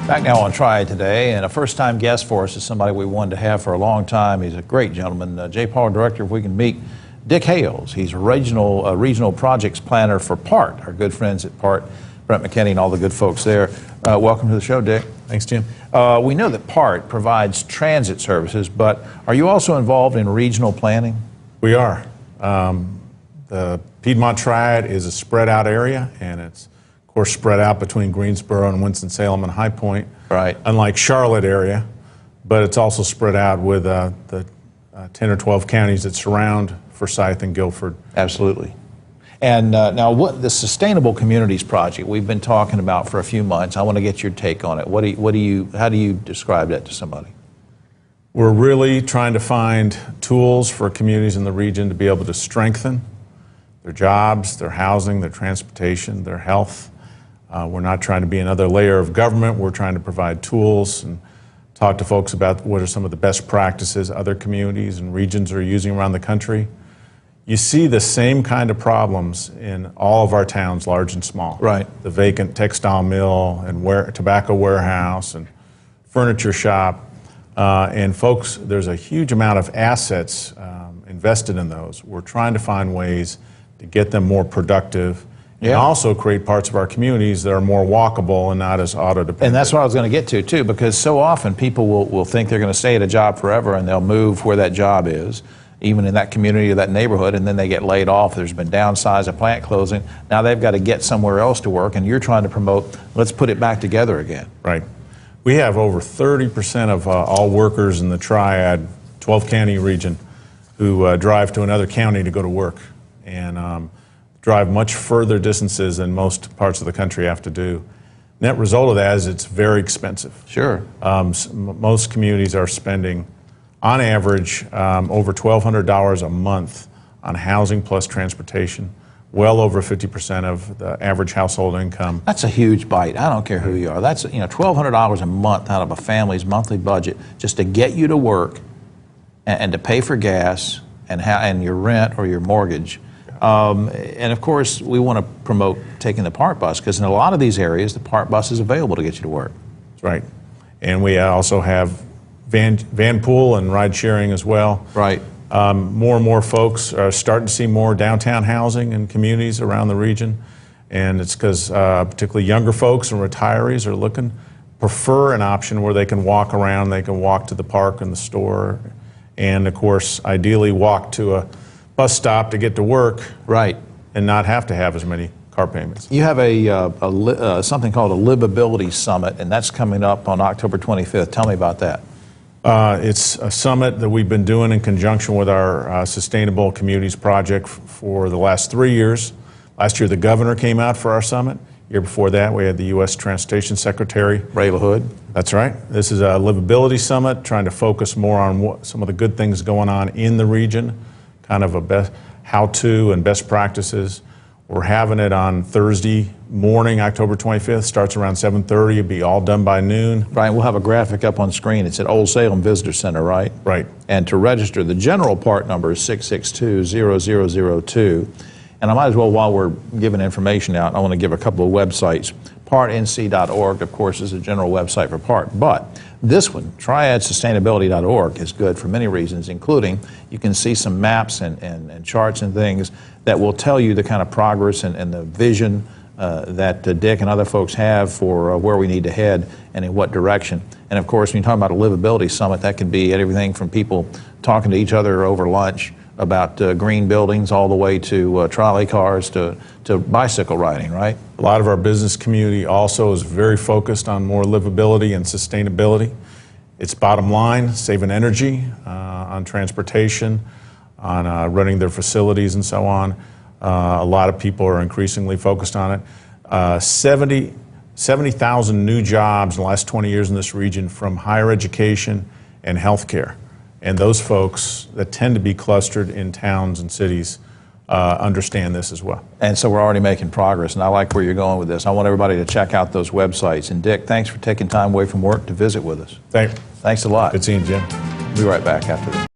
Back now on Triad today, and a first-time guest for us is somebody we wanted to have for a long time. He's a great gentleman. J. Paul Director, if we can meet Dick Hales. He's a regional projects planner for PART, our good friends at PART, Brent McKinney and all the good folks there. Welcome to the show, Dick. Thanks, Jim. We know that PART provides transit services, but are you also involved in regional planning? We are. The Piedmont Triad is a spread-out area, and it's of course spread out between Greensboro and Winston-Salem and High Point, right? Unlike Charlotte area, but it's also spread out with the 10 or 12 counties that surround Forsyth and Guilford. Absolutely. And now, what the Sustainable Communities Project we've been talking about for a few months, I want to get your take on it. How do you describe that to somebody? We're really trying to find tools for communities in the region to be able to strengthen their jobs, their housing, their transportation, their health. We're not trying to be another layer of government. We're trying to provide tools and talk to folks about what are some of the best practices other communities and regions are using around the country. You see the same kind of problems in all of our towns, large and small. Right. The vacant textile mill and tobacco warehouse and furniture shop. And folks, there's a huge amount of assets invested in those. We're trying to find ways to get them more productive and also create parts of our communities that are more walkable and not as auto-dependent. And that's what I was going to get to, too, because so often people will think they're going to stay at a job forever and they'll move where that job is, even in that community or that neighborhood, and then they get laid off. There's been downsizing, a plant closing. Now they've got to get somewhere else to work, and you're trying to promote, let's put it back together again. Right. We have over 30% of all workers in the Triad, 12-county region, who drive to another county to go to work and drive much further distances than most parts of the country have to do. Net result of that is it's very expensive. Sure. Most communities are spending, on average, over $1,200 a month on housing plus transportation, well over 50% of the average household income. That's a huge bite. I don't care who you are. That's $1,200 a month out of a family's monthly budget just to get you to work and to pay for gas and your rent or your mortgage. And of course, we want to promote taking the PART bus because in a lot of these areas, the PART bus is available to get you to work. That's right. And we also have van pool and ride sharing as well. Right. More and more folks are starting to see more downtown housing in communities around the region. And it's because particularly younger folks and retirees are prefer an option where they can walk around, they can walk to the park and the store, and of course, ideally walk to a bus stop to get to work. Right. And not have to have as many car payments. You have something called a Livability Summit, and that's coming up on October 25th. Tell me about that. It's a summit that we've been doing in conjunction with our Sustainable Communities Project for the last 3 years. Last year, the governor came out for our summit. Year before that, we had the U.S. Transportation Secretary. Ray LaHood. That's right. This is a Livability Summit, trying to focus more on some of the good things going on in the region, kind of a best how-to and best practices. We're having it on Thursday morning, October 25th. Starts around 7:30. It'll be all done by noon. Right. We'll have a graphic up on screen. It's at Old Salem Visitor Center, right? Right. And to register, the general part number is 662-0002. And I might as well, while we're giving information out, I want to give a couple of websites. partnc.org, of course, is a general website for PART. But this one, triadsustainability.org, is good for many reasons, including you can see some maps and charts and things that will tell you the kind of progress and the vision that Dick and other folks have for where we need to head and in what direction. And of course, when you talk about a livability summit, that could be everything from people talking to each other over lunch about green buildings all the way to trolley cars to bicycle riding, right? A lot of our business community also is very focused on more livability and sustainability. It's bottom line, saving energy on transportation, on running their facilities and so on. A lot of people are increasingly focused on it. 70,000 new jobs in the last 20 years in this region from higher education and healthcare. And those folks that tend to be clustered in towns and cities understand this as well. And so we're already making progress, and I like where you're going with this. I want everybody to check out those websites. And Dick, thanks for taking time away from work to visit with us. Thanks a lot. Good seeing you, Jim. We'll be right back after this.